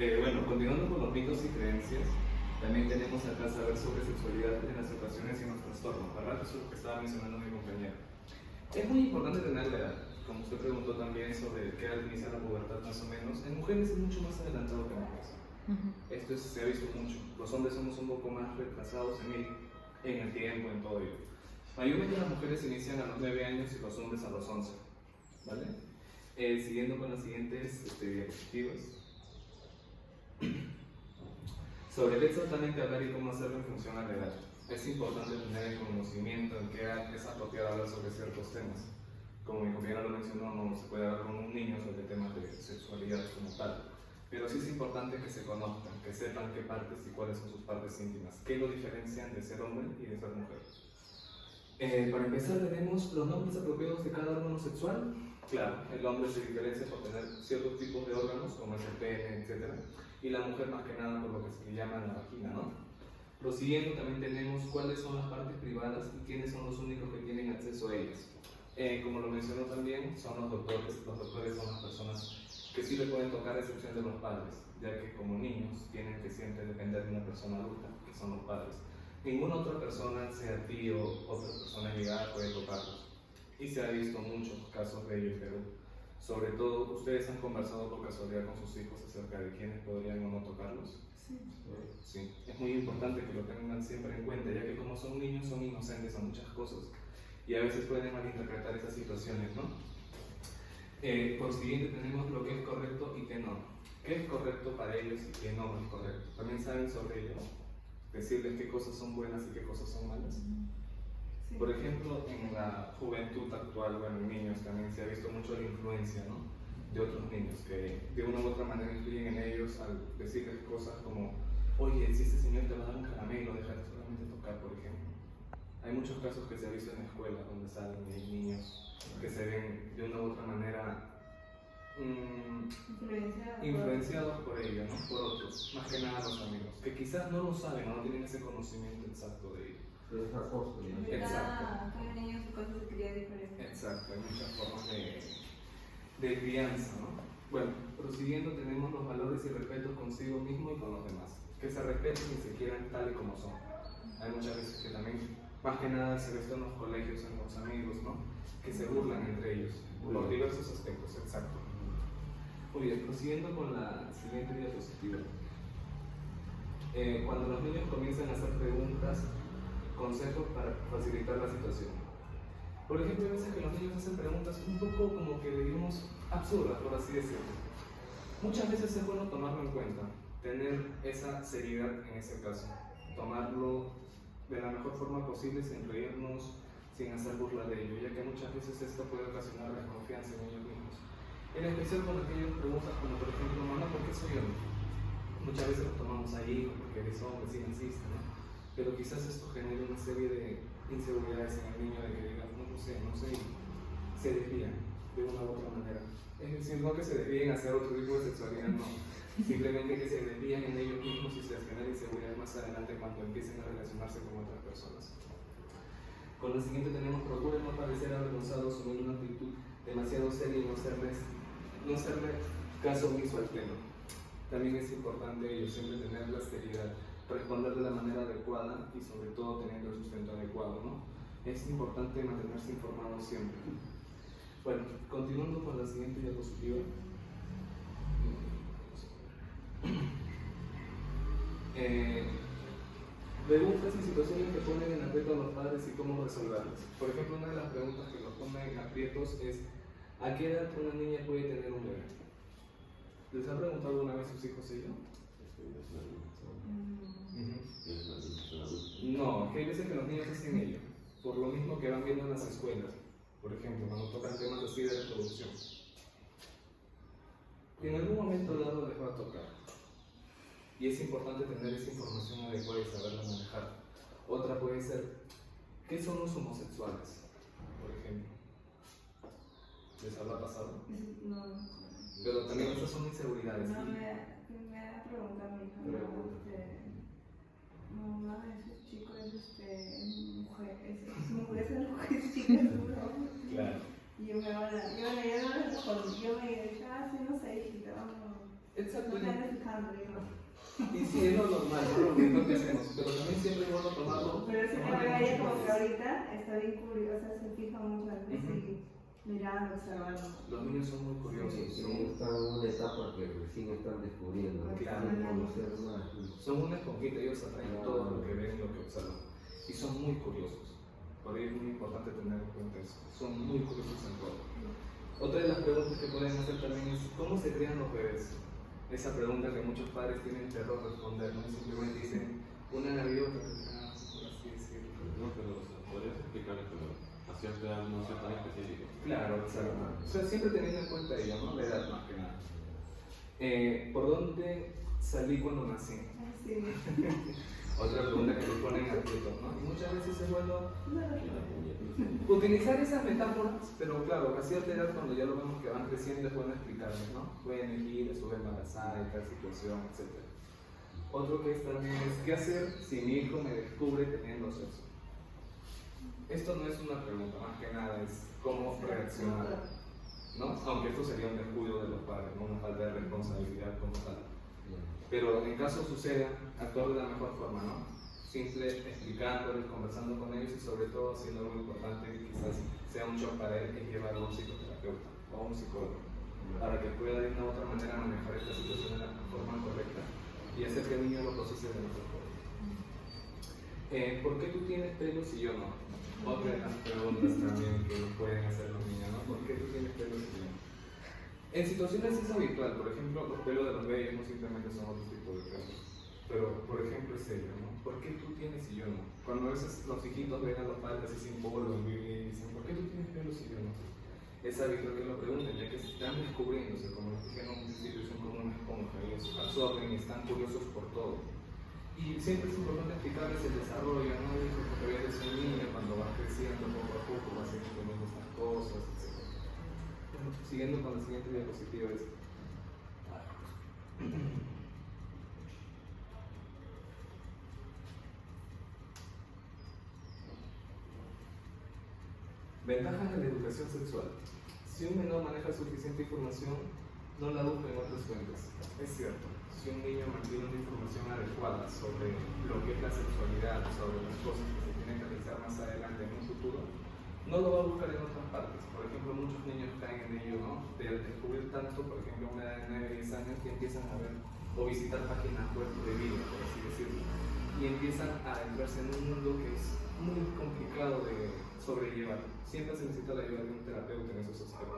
Bueno, continuando con los mitos y creencias, también tenemos acá saber sobre sexualidad en las ocasiones y en los trastornos, ¿verdad? Eso es lo que estaba mencionando mi compañero. Es muy importante tener la edad, como usted preguntó también sobre qué edad inicia la pubertad más o menos. En mujeres es mucho más adelantado que en hombres. Esto se ha visto mucho. Los hombres somos un poco más retrasados en el tiempo, en todo ello. Mayormente las mujeres inician a los 9 años y los hombres a los 11, ¿vale? Siguiendo con las siguientes diapositivas. Sobre qué exactamente hablar y cómo hacerlo en función a la edad. Es importante tener el conocimiento en qué edad es apropiado hablar sobre ciertos temas. Como mi compañera lo mencionó, no se puede hablar con un niño sobre temas de sexualidad como tal. Pero sí es importante que se conozcan, que sepan qué partes y cuáles son sus partes íntimas, qué lo diferencian de ser hombre y de ser mujer. Para empezar tenemos los nombres apropiados de cada órgano sexual. Claro, el hombre se diferencia por tener ciertos tipos de órganos, como es el pene, etc. Y la mujer más que nada por lo que se le llama la vagina, ¿no? Prosiguiendo también tenemos cuáles son las partes privadas y quiénes son los únicos que tienen acceso a ellas. Como lo mencionó también, son los doctores. Los doctores son las personas que sí le pueden tocar a excepción de los padres, ya que como niños tienen que siempre depender de una persona adulta, que son los padres. Ninguna otra persona, sea tío o otra persona llegada, puede tocarlos. Y se ha visto muchos casos de ello en Perú. Sobre todo, ¿ustedes han conversado por casualidad con sus hijos acerca de quiénes podrían o no tocarlos? Sí. Sí. Es muy importante que lo tengan siempre en cuenta, ya que como son niños, son inocentes a muchas cosas. Y a veces pueden malinterpretar esas situaciones, ¿no? Por siguiente tenemos lo que es correcto y qué no. ¿Qué es correcto para ellos y qué no es correcto? ¿También saben sobre ello? Decirles qué cosas son buenas y qué cosas son malas. Sí. Por ejemplo, en la juventud actual, bueno, en niños también se ha visto mucho la influencia, ¿no?, de otros niños que de una u otra manera influyen en ellos al decirles cosas como: oye, si este señor te va a dar un caramelo, déjate solamente tocar, por ejemplo. Hay muchos casos que se ha visto en la escuela donde salen niños que se ven de una u otra manera influenciados por ellos, ¿no?, por otros, más que nada los amigos, que quizás no lo saben o no tienen ese conocimiento exacto de ello. Pero es acoso, ¿no? Exacto. Cada niño su cosa se cría diferente. Exacto, hay muchas formas de crianza, ¿no? Bueno, prosiguiendo tenemos los valores y respetos consigo mismo y con los demás. Que se respeten y se quieran tal y como son. Hay muchas veces que también, más que nada, se ve esto en los colegios, en los amigos, ¿no?, que se burlan entre ellos por diversos aspectos, exacto. Muy bien, prosiguiendo con la siguiente diapositiva. Cuando los niños comienzan a hacer preguntas, consejos para facilitar la situación. Por ejemplo, hay veces que los niños hacen preguntas un poco como que digamos absurdas, por así decirlo. Muchas veces es bueno tomarlo en cuenta, tener esa seriedad en ese caso, tomarlo de la mejor forma posible sin reírnos, sin hacer burla de ello, ya que muchas veces esto puede ocasionar desconfianza en ellos mismos. En especial con aquellas preguntas como por ejemplo: mamá, ¿por qué soy hombre? Muchas veces lo tomamos ahí porque eres hombre, sí insiste, ¿no? Pero quizás esto genere una serie de inseguridades en el niño de que diga: no sé, y se desvían de una u otra manera. Es decir, no que se desvíen hacia otro tipo de sexualidad, no. Simplemente que se desvían en ellos mismos y se les genera inseguridad más adelante cuando empiecen a relacionarse con otras personas. Con lo siguiente tenemos: procuren no parecer avergonzados o en una actitud demasiado seria y no hacerle caso omiso al tema. También es importante ello, siempre tener la seriedad, responder de la manera adecuada y sobre todo teniendo el sustento adecuado, ¿no? Es importante mantenerse informado siempre. Bueno, continuando con la siguiente diapositiva. Preguntas y situaciones que ponen en aprieto a los padres y cómo resolverlas. Por ejemplo, una de las preguntas que los pone en aprietos es: ¿a qué edad una niña puede tener un bebé? ¿Les ha preguntado alguna vez sus hijos ello? No, que hay veces que los niños hacen ello, por lo mismo que van viendo en las escuelas, por ejemplo, cuando tocan temas así de reproducción. En algún momento dado les va a tocar, y es importante tener esa información adecuada y saberla manejar. Otra puede ser: ¿qué son los homosexuales? Por ejemplo, ¿les habrá pasado? No. Pero también estas son inseguridades. No, me ha preguntado mi hija, mamá, ese chico es mujer, es mujer chica, es un hombre. Claro. Y yo me respondí, yo me dije: sí, no sé, hijita, vamos. Exacto. No te andes fijando, digamos. Y sí, es lo normal, ¿no? Lo mismo que hacemos, pero también siempre es bueno tomarlo. Pero sí, ella como que ahorita está bien curiosa, se fija mucho en sí, mirando, observando. Los niños son muy curiosos. Están en una etapa que recién están descubriendo, ¿no? Claro. Quieren conocer más. Son una esponjita, ellos atraen todo lo que ven, lo que observan. Y son muy curiosos. Por ahí es muy importante tener en cuenta eso. Son muy curiosos en todo. Otra de las preguntas que pueden hacer también es, ¿cómo se crían los bebés? Esa pregunta que muchos padres tienen terror responder, ¿no? Simplemente dicen una gaviota, por así decirlo. No, pero podrías explicar, pero a cierta edad no sea tan específico. Claro, exacto. O sea, siempre teniendo en cuenta ello, ¿no? La edad más que nada. ¿Por dónde salí cuando nací? Sí. Otra pregunta que le ponen a aprietos, ¿no? Y muchas veces es bueno utilizar esas metáforas, pero claro, a cierta edad cuando ya lo vemos que van creciendo es bueno explicarles, ¿no? Pueden elegir, estuve embarazada y tal situación, etc. Otro que es también es, ¿qué hacer si mi hijo me descubre teniendo sexo? Esto no es una pregunta, más que nada es cómo reaccionar, ¿no? Aunque esto sería un descuido de los padres, ¿no? Una falta de responsabilidad como tal. Pero en caso suceda, actuar de la mejor forma, ¿no? Simple, explicándoles, conversando con ellos y sobre todo haciendo algo importante que quizás sea un shock para él, es llevarlo a un psicoterapeuta o a un psicólogo para que pueda de una u otra manera manejar esta situación de la forma correcta y hacer que el niño lo procese de la mejor forma. ¿Por qué tú tienes pelos y yo no? Otra de las preguntas también que nos pueden hacer los niños, ¿no? ¿Por qué tú tienes pelos y yo no? En situaciones es habitual, por ejemplo, los pelos de los bebés no simplemente son otro tipo de pelos. Pero, por ejemplo, es ello, ¿no? ¿Por qué tú tienes y yo no? Cuando a veces los hijitos ven a los padres así sin polo y dicen, ¿por qué tú tienes pelos y yo no? Es habitual que lo pregunten, ya que están descubriéndose, como dije en un principio, son como una esponja, ellos absorben y están curiosos por todo. Y siempre es importante explicarles el desarrollo, ¿no? Porque eres un niño, cuando vas creciendo poco a poco, vas entendiendo estas cosas, etc. Siguiendo con la siguiente diapositiva es ventajas de la educación sexual. Si un menor maneja suficiente información, no la busca en otras fuentes. Es cierto, si un niño mantiene una información adecuada sobre lo que es la sexualidad, sobre las cosas que se tienen que realizar más adelante en un futuro, no lo va a buscar en otras partes. Por ejemplo, muchos niños caen en ello, ¿no? De descubrir tanto, por ejemplo, a una edad de 9 10 años, que empiezan a ver o visitar páginas web de vida, por así decirlo, y empiezan a entrarse en un mundo que es muy complicado de sobrellevar. Siempre se necesita la ayuda de un terapeuta en esos aspectos.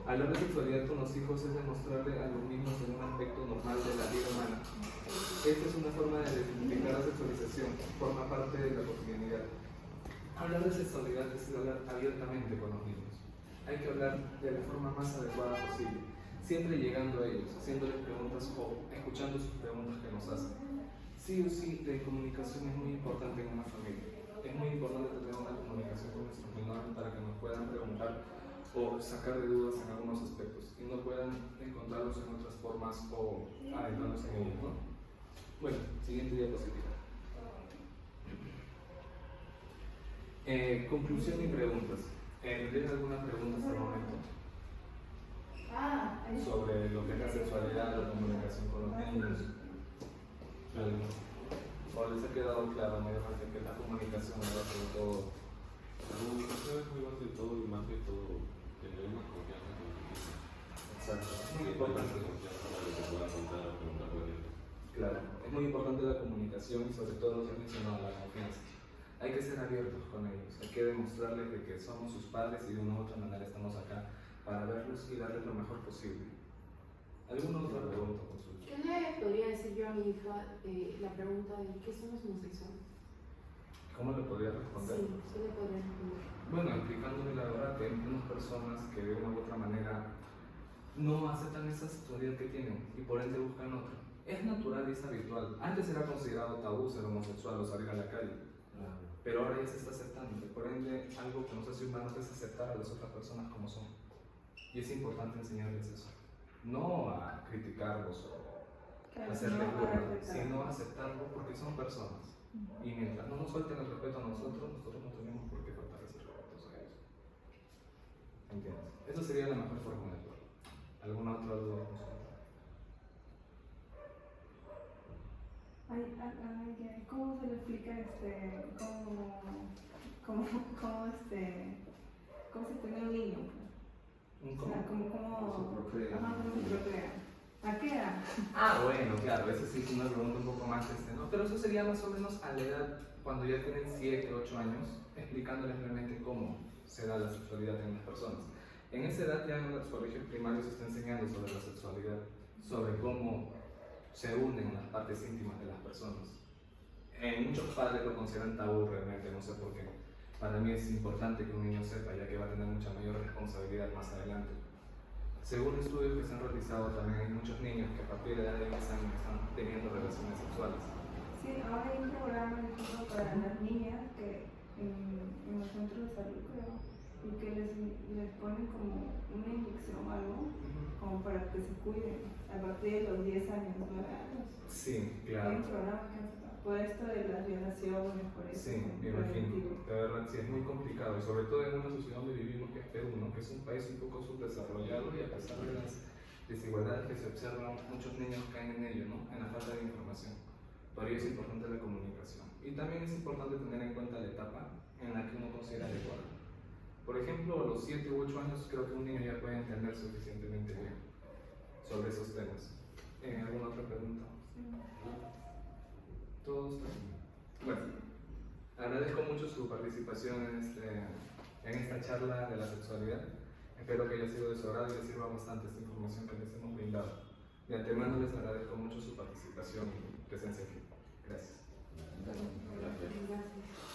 Hablar de sexualidad con los hijos es demostrarle a los niños en un aspecto normal de la vida humana. Esta es una forma de identificar la sexualización, forma parte de la cotidianidad. Hablar de sexualidad es hablar abiertamente con los niños. Hay que hablar de la forma más adecuada posible, siempre llegando a ellos, haciéndoles preguntas o escuchando sus preguntas que nos hacen. Sí o sí, la comunicación es muy importante en una familia. Es muy importante tener una comunicación con nuestros menores para que nos puedan preguntar o sacar de dudas en algunos aspectos y no puedan encontrarlos en otras formas o adentrarnos en ellos, ¿no? Bueno, siguiente diapositiva. Conclusión y preguntas. ¿Tienes alguna pregunta hasta el momento? Sobre lo que es la sexualidad, la comunicación con los niños. ¿O les ha quedado claro mayormente que la comunicación es sobre todo? La comunicación es muy base de todo y más que todo tener una confianza con el niño. Exacto. Es muy Tener importante. confianza para que te pueda contar o preguntar cualquier cosa. Claro, es muy importante la comunicación y sobre todo lo que he mencionado, la confianza. Hay que ser abiertos con ellos, hay que demostrarles de que somos sus padres y de una u otra manera estamos acá para verlos y darles lo mejor posible. ¿Alguna otra pregunta, Consuelo? ¿Qué le podría decir yo a mi hija la pregunta de qué son los homosexuales? ¿Cómo le podría responder? Sí, ¿qué le podría responder? Bueno, explicándole la verdad que hay unas personas que de una u otra manera no aceptan esa sexualidad que tienen y por ende buscan otra. Es natural y es habitual. Antes era considerado tabú ser homosexual o salir a la calle. Pero ahora ya se está aceptando, por ende algo que nos hace humanos es aceptar a las otras personas como son. Y es importante enseñarles eso. No a criticarlos o hacerles burla, sino a aceptarlo porque son personas. Y mientras no nos falten el respeto a nosotros no tenemos por qué faltarles el respeto a ellos. ¿Entiendes? Esa sería la mejor forma de actuar. ¿Alguna otra duda? ¿Cómo se le explica cómo se tiene un niño? ¿Un O sea, cómo? cómo se procrea. se procrea. ¿A qué edad? Ah, bueno, claro, eso sí es una pregunta un poco más ¿no? Pero eso sería más o menos a la edad cuando ya tienen 7, 8 años, explicándoles realmente cómo se da la sexualidad en las personas. En esa edad ya en los colegios primarios se está enseñando sobre la sexualidad, sobre cómo se unen las partes íntimas de las personas. Muchos padres lo consideran tabú realmente, no sé por qué. Para mí es importante que un niño sepa, ya que va a tener mucha mayor responsabilidad más adelante. Según estudios que se han realizado, también hay muchos niños que a partir de la edad de 10 años están teniendo relaciones sexuales. Sí, ahora hay un programa incluso para las niñas que en los centros de salud, creo, y que les ponen como una inyección o algo, como para que se cuiden a partir de los 10 años, 9 años. Sí, Hay claro. un programa que por esto de las violaciones, por eso. Sí, me imagino. De verdad, sí, es muy complicado. Y sobre todo en una sociedad donde vivimos, que es Perú, ¿no? Que es un país un poco subdesarrollado y a pesar de las desigualdades que se observan, muchos niños caen en ello, ¿no? En la falta de información. Por ello es importante la comunicación. Y también es importante tener en cuenta la etapa en la que uno considera adecuada. Por ejemplo, a los 7 u 8 años creo que un niño ya puede entender suficientemente bien sobre esos temas. ¿Alguna otra pregunta? ¿Todos están? Bueno, agradezco mucho su participación en esta charla de la sexualidad. Espero que haya sido de su agrado y les sirva bastante esta información que les hemos brindado. De antemano les agradezco mucho su participación y presencia aquí. Gracias. Gracias. Gracias.